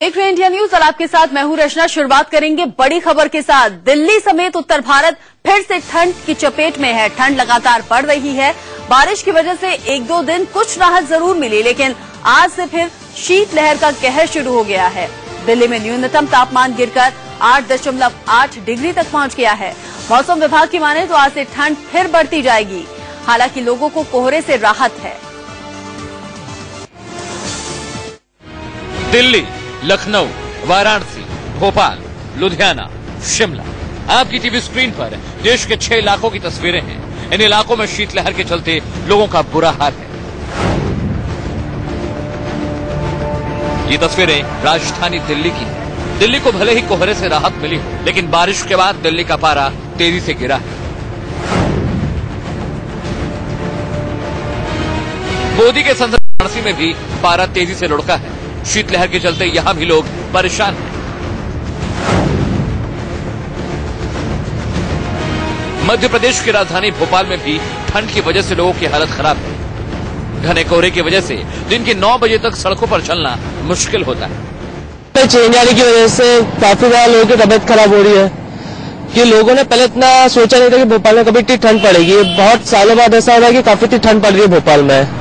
देख रहे हैं इंडिया न्यूज और आपके साथ मैं हूं रचना। शुरुआत करेंगे बड़ी खबर के साथ। दिल्ली समेत उत्तर भारत फिर से ठंड की चपेट में है। ठंड लगातार बढ़ रही है। बारिश की वजह से एक दो दिन कुछ राहत जरूर मिली, लेकिन आज से फिर शीतलहर का कहर शुरू हो गया है। दिल्ली में न्यूनतम तापमान गिरकर 8.8 डिग्री तक पहुंच गया है। मौसम विभाग की माने तो आज से ठंड फिर बढ़ती जाएगी। हालांकि लोगों को कोहरे से राहत है। दिल्ली, लखनऊ, वाराणसी, भोपाल, लुधियाना, शिमला, आपकी टीवी स्क्रीन पर देश के 6 इलाकों की तस्वीरें हैं। इन इलाकों में शीतलहर के चलते लोगों का बुरा हाल है। ये तस्वीरें राजधानी दिल्ली की हैं। दिल्ली को भले ही कोहरे से राहत मिली हो, लेकिन बारिश के बाद दिल्ली का पारा तेजी से गिरा है। मोदी के संसद वाराणसी में भी पारा तेजी से लुढ़का है। शीतलहर के चलते यहां भी लोग परेशान हैं। मध्य प्रदेश की राजधानी भोपाल में भी ठंड की वजह से लोगों की हालत खराब है। घने कोहरे की वजह से दिन के 9 बजे तक सड़कों पर चलना मुश्किल होता है। चेंज आने की वजह से काफी ज्यादा लोगों की तबीयत खराब हो रही है कि लोगों ने पहले इतना सोचा नहीं था कि भोपाल में कभी इतनी ठंड पड़ेगी। बहुत सालों बाद ऐसा हो रहा है कि काफी इतनी ठंड पड़ रही है भोपाल में।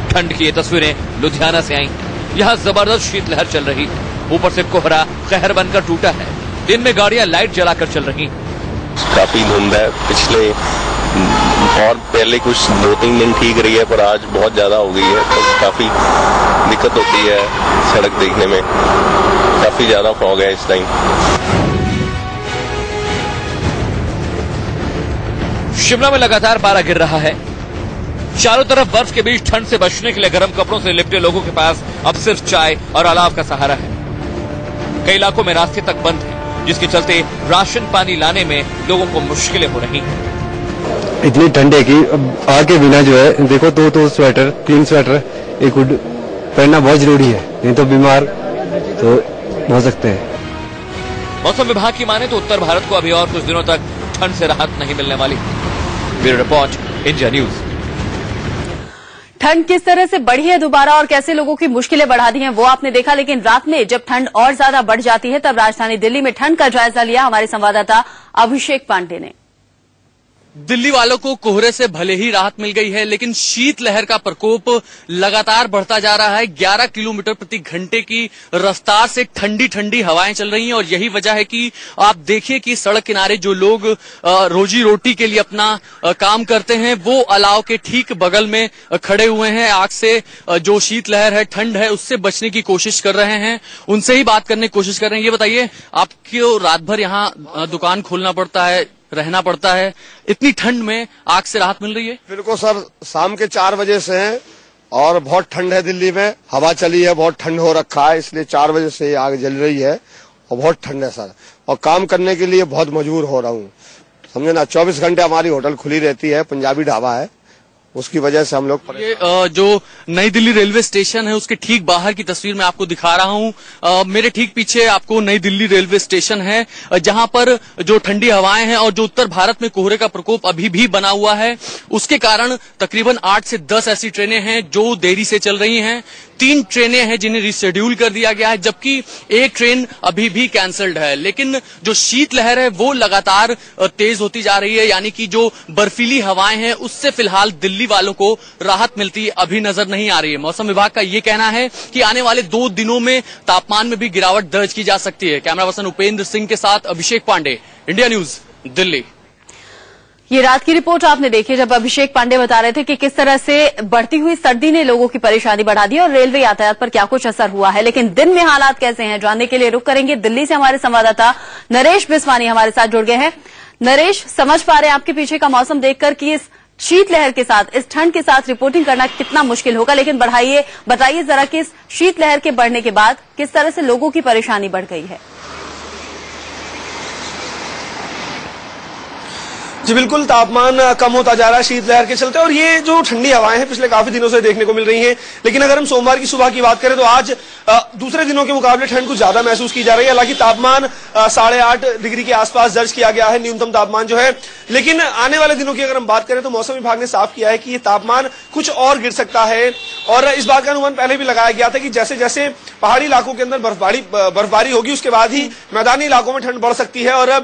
ठंड की ये तस्वीरें लुधियाना से आई हैं। यहाँ जबरदस्त शीतलहर चल रही है। ऊपर से कोहरा कहर बनकर टूटा है। दिन में गाड़ियां लाइट जलाकर चल रही हैं। काफी धुंध है। पिछले और पहले कुछ 2-3 दिन ठीक रही है, पर आज बहुत ज्यादा हो गई है, तो काफी दिक्कत होती है सड़क देखने में। काफी ज्यादा फॉग है इस टाइम। शिमला में लगातार पारा गिर रहा है। चारों तरफ बर्फ के बीच ठंड से बचने के लिए गर्म कपड़ों से लिपटे लोगों के पास अब सिर्फ चाय और अलाव का सहारा है। कई इलाकों में रास्ते तक बंद हैं, जिसके चलते राशन पानी लाने में लोगों को मुश्किलें हो रही हैं। इतनी ठंड है कि अब आके बिना जो है देखो तो स्वेटर, क्लीन स्वेटर, एक हुड पहनना बहुत जरूरी है, नहीं तो बीमार तो हो सकते हैं। मौसम विभाग की माने तो उत्तर भारत को अभी और कुछ दिनों तक ठंड से राहत नहीं मिलने वाली। Bureau report, India news. ठंड किस तरह से बढ़ी है दोबारा और कैसे लोगों की मुश्किलें बढ़ा दी हैं वो आपने देखा, लेकिन रात में जब ठंड और ज्यादा बढ़ जाती है तब राजधानी दिल्ली में ठंड का जायजा लिया हमारे संवाददाता अभिषेक पांडे ने। दिल्ली वालों को कोहरे से भले ही राहत मिल गई है, लेकिन शीतलहर का प्रकोप लगातार बढ़ता जा रहा है। 11 किलोमीटर प्रति घंटे की रफ्तार से ठंडी ठंडी हवाएं चल रही हैं और यही वजह है कि आप देखिए कि सड़क किनारे जो लोग रोजी रोटी के लिए अपना काम करते हैं वो अलाव के ठीक बगल में खड़े हुए हैं। आग से जो शीतलहर है, ठंड है, उससे बचने की कोशिश कर रहे हैं। उनसे ही बात करने की कोशिश कर रहे हैं। ये बताइए, आपको रात भर यहाँ दुकान खोलना पड़ता है, रहना पड़ता है, इतनी ठंड में आग से राहत मिल रही है? बिल्कुल सर, शाम के 4 बजे से है और बहुत ठंड है। दिल्ली में हवा चली है, बहुत ठंड हो रखा है, इसलिए 4 बजे से आग जल रही है और बहुत ठंड है सर। और काम करने के लिए बहुत मजबूर हो रहा हूँ, समझे ना। 24 घंटे हमारी होटल खुली रहती है, पंजाबी ढाबा है, उसकी वजह से हम लोग ये जो नई दिल्ली रेलवे स्टेशन है उसके ठीक बाहर की तस्वीर मैं आपको दिखा रहा हूं। मेरे ठीक पीछे आपको नई दिल्ली रेलवे स्टेशन है, जहां पर जो ठंडी हवाएं हैं और जो उत्तर भारत में कोहरे का प्रकोप अभी भी बना हुआ है, उसके कारण तकरीबन 8 से 10 ऐसी ट्रेनें हैं जो देरी से चल रही हैं। 3 ट्रेनें हैं जिन्हें रिशेड्यूल कर दिया गया है, जबकि एक ट्रेन अभी भी कैंसल्ड है। लेकिन जो शीतलहर है वो लगातार तेज होती जा रही है, यानी कि जो बर्फीली हवाएं हैं उससे फिलहाल दिल्ली वालों को राहत मिलती अभी नजर नहीं आ रही है। मौसम विभाग का ये कहना है कि आने वाले 2 दिनों में तापमान में भी गिरावट दर्ज की जा सकती है। कैमरा पर्सन उपेंद्र सिंह के साथ अभिषेक पांडे, इंडिया न्यूज, दिल्ली। ये रात की रिपोर्ट आपने देखी जब अभिषेक पांडे बता रहे थे कि किस तरह से बढ़ती हुई सर्दी ने लोगों की परेशानी बढ़ा दी और रेलवे यातायात पर क्या कुछ असर हुआ है। लेकिन दिन में हालात कैसे हैं जानने के लिए रुक करेंगे। दिल्ली से हमारे संवाददाता नरेश बिस्वानी हमारे साथ जुड़ गए हैं। नरेश, समझ पा रहे हैं आपके पीछे का मौसम देखकर कि इस शीतलहर के साथ, इस ठंड के साथ रिपोर्टिंग करना कितना मुश्किल होगा, लेकिन बताइए जरा कि इस शीतलहर के बढ़ने के बाद किस तरह से लोगों की परेशानी बढ़ गई है। जी बिल्कुल, तापमान कम होता जा रहा है शीतलहर के चलते, और ये जो ठंडी हवाएं हैं पिछले काफी दिनों से देखने को मिल रही हैं। लेकिन अगर हम सोमवार की सुबह की बात करें तो आज दूसरे दिनों के मुकाबले ठंड कुछ ज्यादा महसूस की जा रही है। हालांकि तापमान 8.5 डिग्री के आसपास दर्ज किया गया है न्यूनतम तापमान जो है, लेकिन आने वाले दिनों की अगर हम बात करें तो मौसम विभाग ने साफ किया है कि ये तापमान कुछ और गिर सकता है। और इस बात का अनुमान पहले भी लगाया गया था कि जैसे जैसे पहाड़ी इलाकों के अंदर बर्फबारी होगी उसके बाद ही मैदानी इलाकों में ठंड बढ़ सकती है और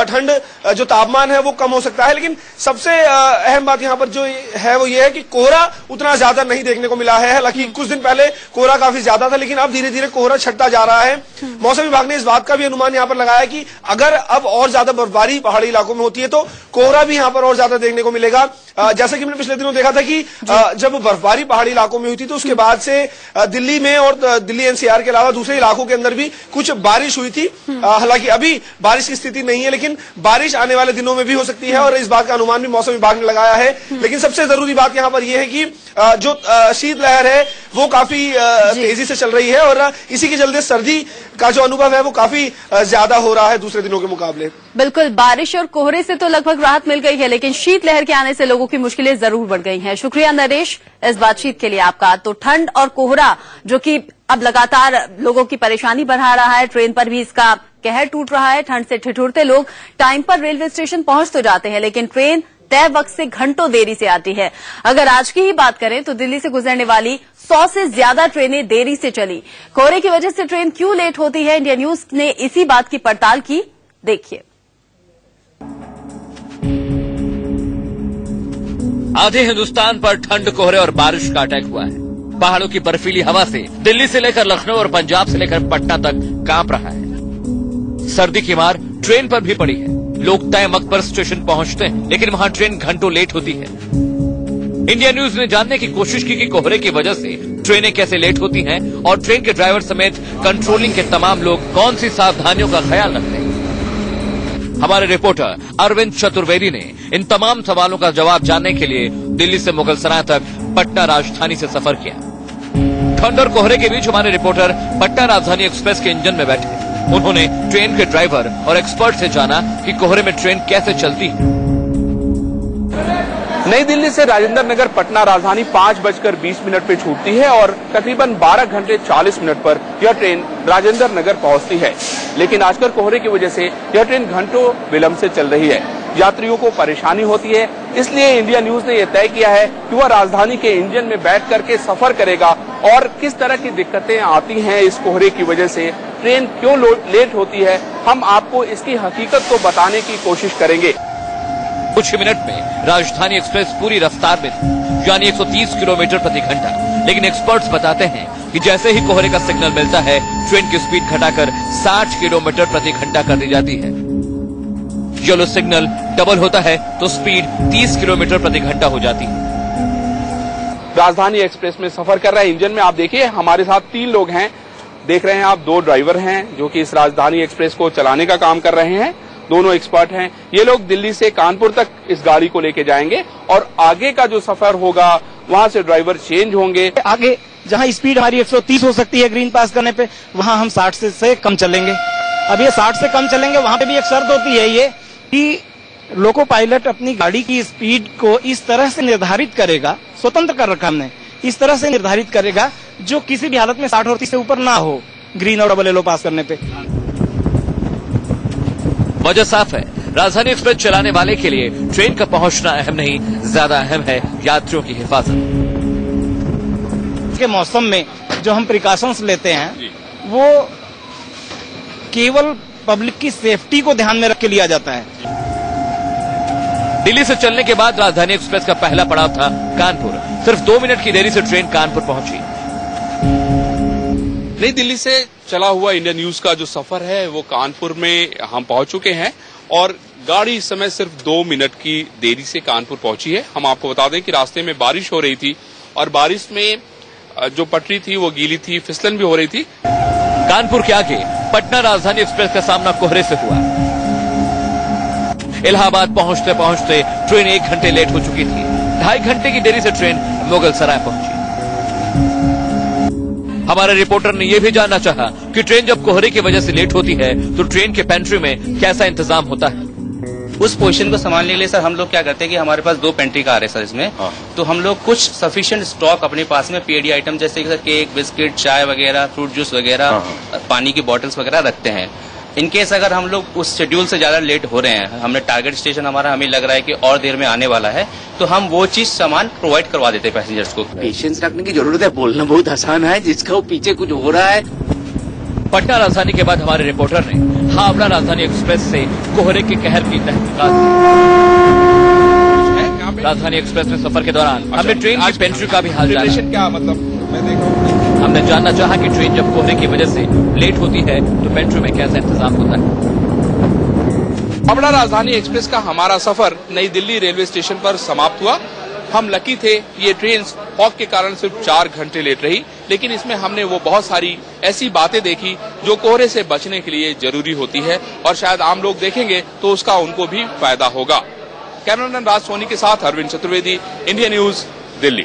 ठंड जो तापमान है वो कम हो सकता है। लेकिन सबसे अहम बात यहाँ पर जो है वो ये है कि कोहरा उतना ज्यादा नहीं देखने को मिला है। हालांकि कुछ दिन पहले कोहरा काफी ज्यादा था, लेकिन अब धीरे धीरे कोहरा छटता जा रहा है। मौसम विभाग ने इस बात का भी अनुमान यहाँ पर लगाया कि अगर अब और ज्यादा बर्फबारी पहाड़ी इलाकों में होती है तो कोहरा भी यहाँ पर और ज्यादा देखने को मिलेगा। जैसा कि हमने पिछले दिनों देखा था कि जब बर्फबारी पहाड़ी इलाकों में हुई थी तो उसके बाद से दिल्ली में और दिल्ली एनसीआर के अलावा दूसरे इलाकों के अंदर भी कुछ बारिश हुई थी। हालांकि अभी बारिश की स्थिति नहीं है, लेकिन बारिश आने वाले दिनों में भी हो सकती है और इस बात का अनुमान भी मौसम विभाग ने लगाया है। लेकिन सबसे जरूरी बात यहाँ पर यह है कि जो शीतलहर है वो काफी तेजी से चल रही है और इसी के चलते सर्दी का जो अनुभव है वो काफी ज्यादा हो रहा है दूसरे दिनों के मुकाबले। बिल्कुल, बारिश और कोहरे से तो लगभग राहत मिल गई है, लेकिन शीतलहर के आने से लोगों की मुश्किलें जरूर बढ़ गई हैं। शुक्रिया नरेश इस बातचीत के लिए आपका। तो ठंड और कोहरा जो कि अब लगातार लोगों की परेशानी बढ़ा रहा है, ट्रेन पर भी इसका कहर टूट रहा है। ठंड से ठिठुरते लोग टाइम पर रेलवे स्टेशन पहुंच तो जाते हैं, लेकिन ट्रेन तय वक्त से घंटों देरी से आती है। अगर आज की ही बात करें तो दिल्ली से गुजरने वाली 100 से ज्यादा ट्रेनें देरी से चली। कोहरे की वजह से ट्रेन क्यों लेट होती है, इंडिया न्यूज ने इसी बात की पड़ताल की, देखिए। आधे हिंदुस्तान पर ठंड, कोहरे और बारिश का अटैक हुआ है। पहाड़ों की बर्फीली हवा से दिल्ली से लेकर लखनऊ और पंजाब से लेकर पटना तक कांप रहा है। सर्दी की मार ट्रेन पर भी पड़ी है। लोग तय वक्त पर स्टेशन पहुंचते हैं, लेकिन वहां ट्रेन घंटों लेट होती है। इंडिया न्यूज ने जानने की कोशिश की कि कोहरे की वजह से ट्रेनें कैसे लेट होती हैं और ट्रेन के ड्राइवर समेत कंट्रोलिंग के तमाम लोग कौन सी सावधानियों का ख्याल रखते हैं। हमारे रिपोर्टर अरविंद चतुर्वेदी ने इन तमाम सवालों का जवाब जानने के लिए दिल्ली से मुगलसराय तक पटना राजधानी से सफर किया। ठंड और कोहरे के बीच हमारे रिपोर्टर पटना राजधानी एक्सप्रेस के इंजन में बैठे। उन्होंने ट्रेन के ड्राइवर और एक्सपर्ट से जाना कि कोहरे में ट्रेन कैसे चलती है। नई दिल्ली से राजेंद्र नगर पटना राजधानी 5:20 पे छूटती है और तकरीबन 12 घंटे 40 मिनट पर यह ट्रेन राजेंद्र नगर पहुंचती है। लेकिन आजकल कोहरे की वजह से यह ट्रेन घंटों विलंब से चल रही है। यात्रियों को परेशानी होती है, इसलिए इंडिया न्यूज ने यह तय किया है कि वह राजधानी के इंजन में बैठ करके सफर करेगा और किस तरह की दिक्कतें आती हैं इस कोहरे की वजह से, ट्रेन क्यों लेट होती है, हम आपको इसकी हकीकत को बताने की कोशिश करेंगे। कुछ ही मिनट में राजधानी एक्सप्रेस पूरी रफ्तार में थी, यानी 130 किलोमीटर प्रति घंटा। लेकिन एक्सपर्ट्स बताते हैं कि जैसे ही कोहरे का सिग्नल मिलता है, ट्रेन की स्पीड घटाकर 60 किलोमीटर प्रति घंटा कर दी जाती है। येलो सिग्नल डबल होता है तो स्पीड 30 किलोमीटर प्रति घंटा हो जाती है। राजधानी एक्सप्रेस में सफर कर रहे इंजन में आप देखिए हमारे साथ 3 लोग हैं। देख रहे हैं आप 2 ड्राइवर हैं जो कि इस राजधानी एक्सप्रेस को चलाने का काम कर रहे हैं। दोनों एक्सपर्ट हैं। ये लोग दिल्ली से कानपुर तक इस गाड़ी को लेके जाएंगे और आगे का जो सफर होगा वहां से ड्राइवर चेंज होंगे। आगे जहां स्पीड हमारी 130 हो सकती है ग्रीन पास करने पे, वहां हम 60 से कम चलेंगे। अब ये 60 से कम चलेंगे, वहां पे भी एक शर्त होती है ये कि लोको पायलट अपनी गाड़ी की स्पीड को इस तरह से निर्धारित करेगा, स्वतंत्र कर रखा हमने, इस तरह से निर्धारित करेगा जो किसी भी हालत में 60 और 30 से ऊपर ना हो ग्रीन और डबल येलो पास करने पे। वजह साफ है, राजधानी एक्सप्रेस चलाने वाले के लिए ट्रेन का पहुंचना अहम नहीं, ज्यादा अहम है यात्रियों की हिफाजत। के मौसम में जो हम प्रिकॉशंस लेते हैं वो केवल पब्लिक की सेफ्टी को ध्यान में रख के लिया जाता है। दिल्ली से चलने के बाद राजधानी एक्सप्रेस का पहला पड़ाव था कानपुर। सिर्फ 2 मिनट की देरी से ट्रेन कानपुर पहुंची। नई दिल्ली से चला हुआ इंडिया न्यूज का जो सफर है वो कानपुर में हम पहुंच चुके हैं और गाड़ी इस समय सिर्फ 2 मिनट की देरी से कानपुर पहुंची है। हम आपको बता दें कि रास्ते में बारिश हो रही थी और बारिश में जो पटरी थी वो गीली थी, फिसलन भी हो रही थी। कानपुर के आगे पटना राजधानी एक्सप्रेस का सामना कोहरे से हुआ। इलाहाबाद पहुंचते पहुंचते ट्रेन 1 घंटे लेट हो चुकी थी। 2.5 घंटे की देरी से ट्रेन मुगलसराय पहुंची। हमारे रिपोर्टर ने यह भी जानना चाहा कि ट्रेन जब कोहरे की वजह से लेट होती है तो ट्रेन के पेंट्री में कैसा इंतजाम होता है। उस पोजीशन को संभालने के लिए सर हम लोग क्या करते हैं कि हमारे पास 2 पेंट्री कार है सर इसमें। तो हम लोग कुछ सफिशिएंट स्टॉक अपने पास में पीएडी आइटम जैसे कि सर केक, बिस्किट, चाय वगैरह, फ्रूट जूस वगैरह, पानी की बॉटल्स वगैरह रखते हैं। इनकेस अगर हम लोग उस शेड्यूल से ज्यादा लेट हो रहे हैं, हमने टारगेट स्टेशन हमारा हमें लग रहा है कि और देर में आने वाला है, तो हम वो चीज सामान प्रोवाइड करवा देते हैं पैसेंजर्स को। पेशेंस रखने की जरूरत है, बोलना बहुत आसान है, जिसका वो पीछे कुछ हो रहा है। पटना राजधानी के बाद हमारे रिपोर्टर ने हावड़ा राजधानी एक्सप्रेस से कोहरे के कहर की तहकीकात की। राजधानी एक्सप्रेस में सफर के दौरान हमने ट्रेन की पेंट्री का भी हाल जाना। क्या मतलब मैं देख रहा हूँ, हमने जानना चाहा कि ट्रेन जब कोहरे की वजह से लेट होती है तो पेंट्री में कैसा इंतजाम होता है। हावड़ा राजधानी एक्सप्रेस का हमारा सफर नई दिल्ली रेलवे स्टेशन पर समाप्त हुआ। हम लकी थे, ये ट्रेन फॉग के कारण सिर्फ 4 घंटे लेट रही, लेकिन इसमें हमने वो बहुत सारी ऐसी बातें देखी जो कोहरे से बचने के लिए जरूरी होती है और शायद आम लोग देखेंगे तो उसका उनको भी फायदा होगा। कैमरामैन राज सोनी के साथ अरविंद चतुर्वेदी, इंडिया न्यूज, दिल्ली।